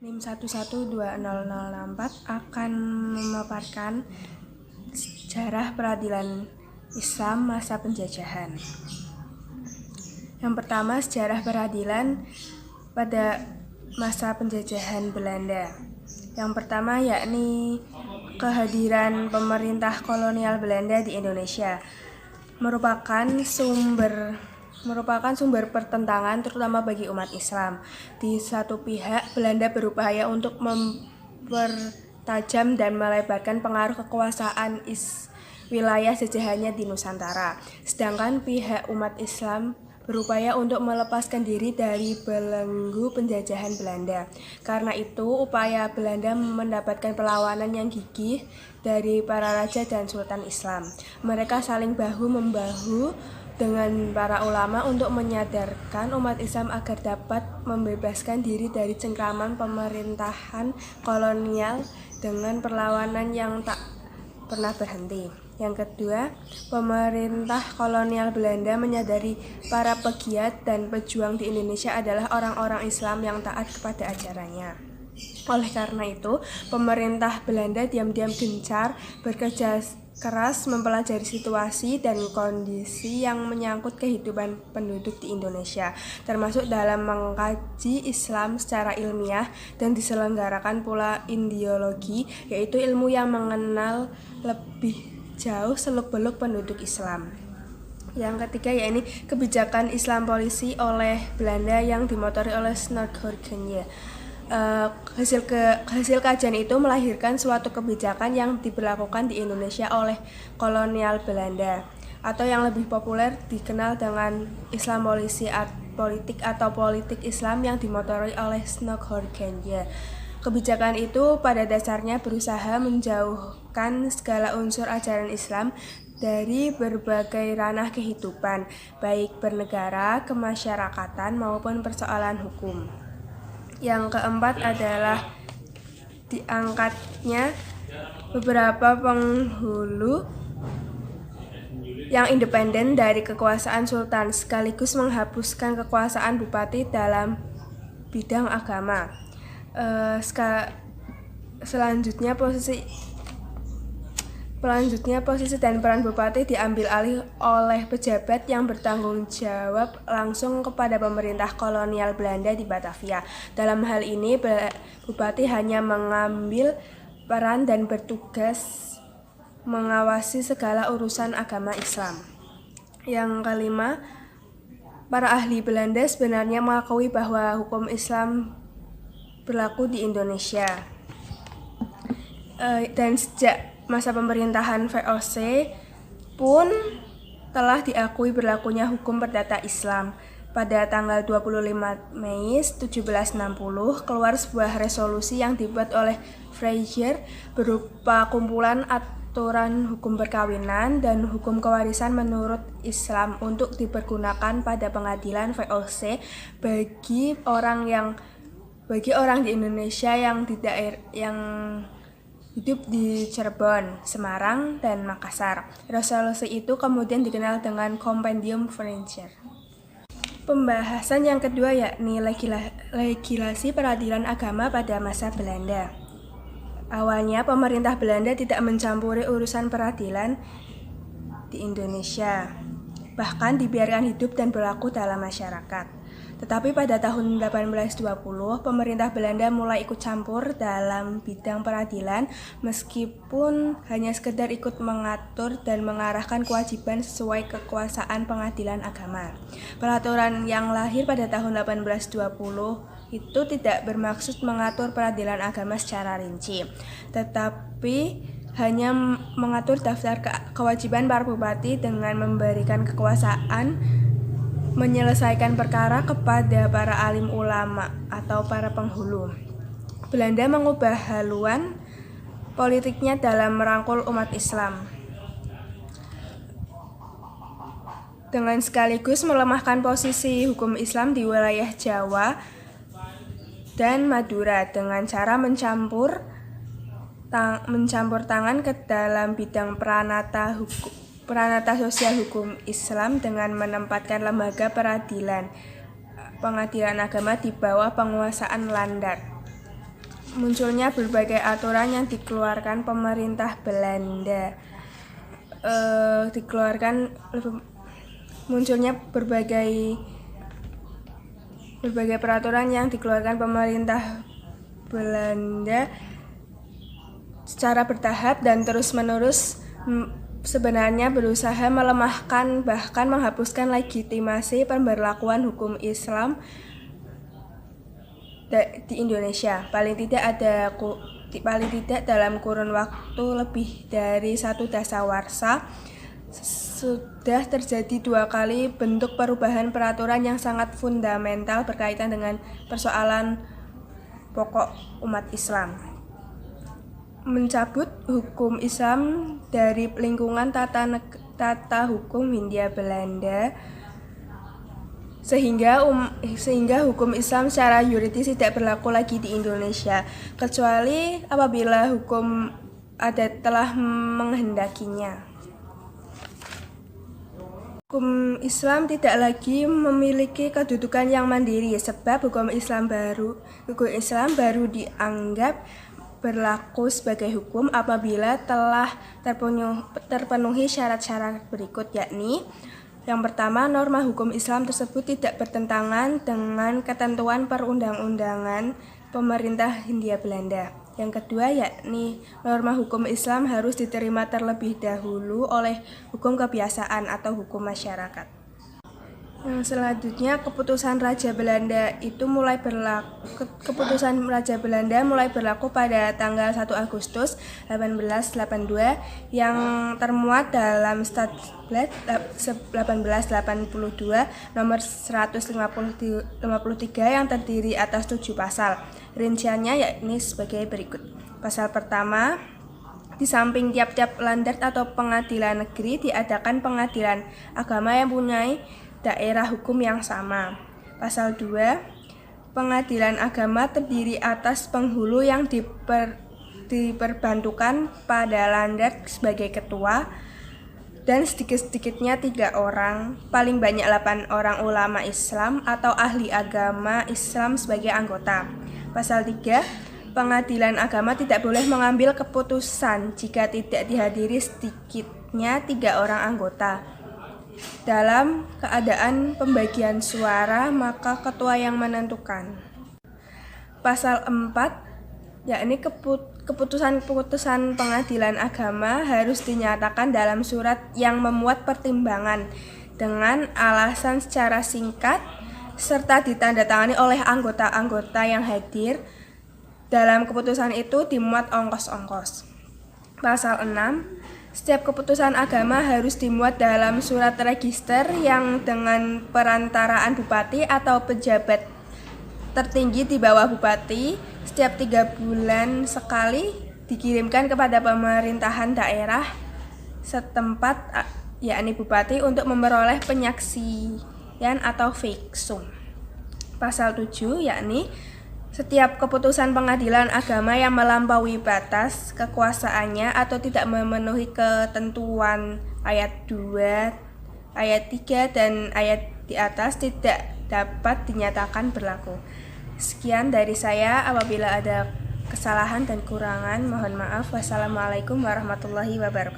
NIM 112004 akan memaparkan sejarah peradilan Islam masa penjajahan. Yang pertama, sejarah peradilan pada masa penjajahan Belanda. Yang pertama yakni kehadiran pemerintah kolonial Belanda di Indonesia merupakan sumber pertentangan terutama bagi umat Islam. Di satu pihak, Belanda berupaya untuk mempertajam dan melebarkan pengaruh kekuasaan wilayah jajahannya di Nusantara. Sedangkan pihak umat Islam berupaya untuk melepaskan diri dari belenggu penjajahan Belanda. Karena itu, upaya Belanda mendapatkan perlawanan yang gigih dari para raja dan sultan Islam. Mereka saling bahu-membahu dengan para ulama untuk menyadarkan umat Islam agar dapat membebaskan diri dari cengkraman pemerintahan kolonial dengan perlawanan yang tak pernah berhenti. Yang kedua, pemerintah kolonial Belanda menyadari para pegiat dan pejuang di Indonesia adalah orang-orang Islam yang taat kepada ajarannya. Oleh karena itu, pemerintah Belanda diam-diam gencar bekerja keras mempelajari situasi dan kondisi yang menyangkut kehidupan penduduk di Indonesia, termasuk dalam mengkaji Islam secara ilmiah, dan diselenggarakan pula Indiologi, yaitu ilmu yang mengenal lebih jauh seluk-beluk penduduk Islam. Yang ketiga yakni kebijakan Islam polisi oleh Belanda yang dimotori oleh Snorkhorgenje. Hasil kajian itu melahirkan suatu kebijakan yang diberlakukan di Indonesia oleh kolonial Belanda, atau yang lebih populer dikenal dengan Islam politik atau politik Islam yang dimotori oleh Snorkhorgenje. Kebijakan itu pada dasarnya berusaha menjauhkan segala unsur ajaran Islam dari berbagai ranah kehidupan, baik bernegara, kemasyarakatan, maupun persoalan hukum. Yang keempat adalah diangkatnya beberapa penghulu yang independen dari kekuasaan sultan, sekaligus menghapuskan kekuasaan bupati dalam bidang agama. Selanjutnya posisi dan peran bupati diambil alih oleh pejabat yang bertanggung jawab langsung kepada pemerintah kolonial Belanda di Batavia. Dalam hal ini, bupati hanya mengambil peran dan bertugas mengawasi segala urusan agama Islam. Yang kelima, para ahli Belanda sebenarnya mengakui bahwa hukum Islam berlaku di Indonesia, dan sejak masa pemerintahan VOC pun telah diakui berlakunya hukum perdata Islam. Pada tanggal 25 Mei 1760 keluar sebuah resolusi yang dibuat oleh Fraser berupa kumpulan aturan hukum perkawinan dan hukum kewarisan menurut Islam untuk dipergunakan pada pengadilan VOC bagi orang di Indonesia yang hidup di Cirebon, Semarang, dan Makassar. Resolusi itu kemudian dikenal dengan Compendium Fraser. Pembahasan yang kedua yakni legislasi peradilan agama pada masa Belanda. Awalnya pemerintah Belanda tidak mencampuri urusan peradilan di Indonesia, bahkan dibiarkan hidup dan berlaku dalam masyarakat. Tetapi pada tahun 1820, pemerintah Belanda mulai ikut campur dalam bidang peradilan, meskipun hanya sekedar ikut mengatur dan mengarahkan kewajiban sesuai kekuasaan pengadilan agama. Peraturan yang lahir pada tahun 1820 itu tidak bermaksud mengatur peradilan agama secara rinci, tetapi hanya mengatur daftar kewajiban para bupati dengan memberikan kekuasaan menyelesaikan perkara kepada para alim ulama atau para penghulu. Belanda mengubah haluan politiknya dalam merangkul umat Islam, dengan sekaligus melemahkan posisi hukum Islam di wilayah Jawa dan Madura dengan cara mencampur tangan ke dalam bidang peranata sosial hukum Islam dengan menempatkan lembaga pengadilan agama di bawah penguasaan Landrat. munculnya berbagai aturan yang dikeluarkan pemerintah Belanda. Munculnya berbagai peraturan yang dikeluarkan pemerintah Belanda secara bertahap dan terus-menerus, sebenarnya berusaha melemahkan bahkan menghapuskan legitimasi pemberlakuan hukum Islam di Indonesia. Paling tidak dalam kurun waktu lebih dari 1 dasawarsa sudah terjadi 2 kali bentuk perubahan peraturan yang sangat fundamental berkaitan dengan persoalan pokok umat Islam. Mencabut hukum Islam dari lingkungan tata hukum Hindia Belanda sehingga hukum Islam secara yuridis tidak berlaku lagi di Indonesia, kecuali apabila hukum adat telah menghendakinya. Hukum Islam tidak lagi memiliki kedudukan yang mandiri, sebab hukum Islam baru dianggap berlaku sebagai hukum apabila telah terpenuhi syarat-syarat berikut, yakni: yang pertama, norma hukum Islam tersebut tidak bertentangan dengan ketentuan perundang-undangan pemerintah Hindia Belanda. Yang kedua, yakni norma hukum Islam harus diterima terlebih dahulu oleh hukum kebiasaan atau hukum masyarakat. Yang selanjutnya, keputusan Raja Belanda mulai berlaku pada tanggal 1 Agustus 1882 yang termuat dalam Stadsblad 1882 nomor 153 yang terdiri atas 7 pasal. Rinciannya yakni sebagai berikut. Pasal pertama, di samping tiap-tiap landrat atau pengadilan negeri diadakan pengadilan agama yang mempunyai daerah hukum yang sama. Pasal 2, pengadilan agama terdiri atas penghulu yang diperbantukan pada landrat sebagai ketua dan sedikit-sedikitnya 3 orang, paling banyak 8 orang ulama Islam atau ahli agama Islam sebagai anggota. Pasal 3, pengadilan agama tidak boleh mengambil keputusan jika tidak dihadiri sedikitnya 3 orang anggota. Dalam keadaan pembagian suara, maka ketua yang menentukan. Pasal 4, yakni keputusan-keputusan pengadilan agama harus dinyatakan dalam surat yang memuat pertimbangan dengan alasan secara singkat serta ditandatangani oleh anggota-anggota yang hadir. Dalam keputusan itu dimuat ongkos-ongkos. Pasal 6, setiap keputusan agama harus dimuat dalam surat register yang dengan perantaraan bupati atau pejabat tertinggi di bawah bupati setiap 3 bulan sekali dikirimkan kepada pemerintahan daerah setempat, yakni bupati, untuk memperoleh penyaksian atau fiksum. Pasal 7, yakni setiap keputusan pengadilan agama yang melampaui batas kekuasaannya atau tidak memenuhi ketentuan ayat 2, ayat 3, dan ayat di atas tidak dapat dinyatakan berlaku. Sekian dari saya. Apabila ada kesalahan dan kurangan, mohon maaf. Wassalamualaikum warahmatullahi wabarakatuh.